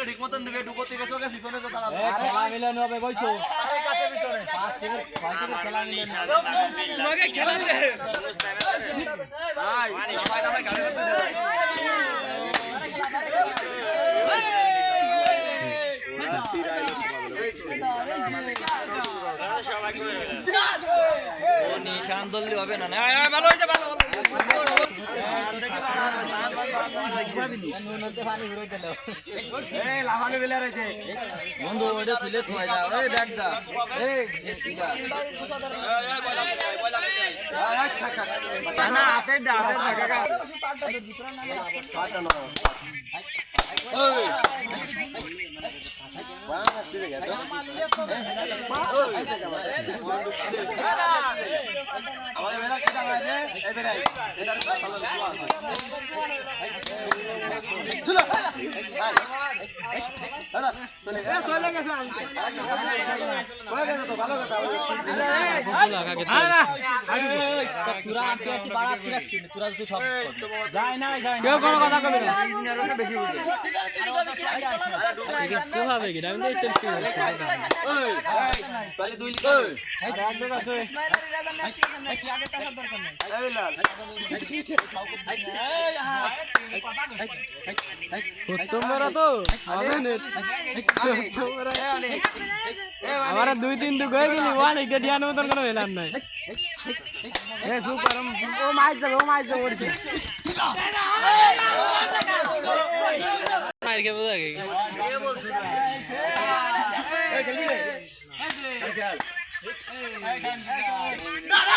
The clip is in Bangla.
ঠিক মতন দিবে ঢুকো থেকে চোখে পিছনে তো তারা খেলা মিলানো হবে কইছো খেলা মিলানো তোমাকে খেলা দিলে ভাই ভাই ভাই গাড়ি করতে ও নিশান দললি হবে না ভালো হয়েছে ভালো বন্ধু ওইটা খুলে থুয়ে যাও এই দেখ যা না হাতে কাকা কেউ কোনো কথা কবে না বেশি হবে কি আমি তাহলে দুই আছে তোমরা তো আমার 2-3 টুক হয়ে গেলি ওয়ান একটা ডিয়ানোর মতন কোনো এলাম নাই এ সুপার ও মাইর যাবে ওরছে মাইর কে বোঝা গেল কে বলছিস এই খেলবি রে এই খেল দাঁড়া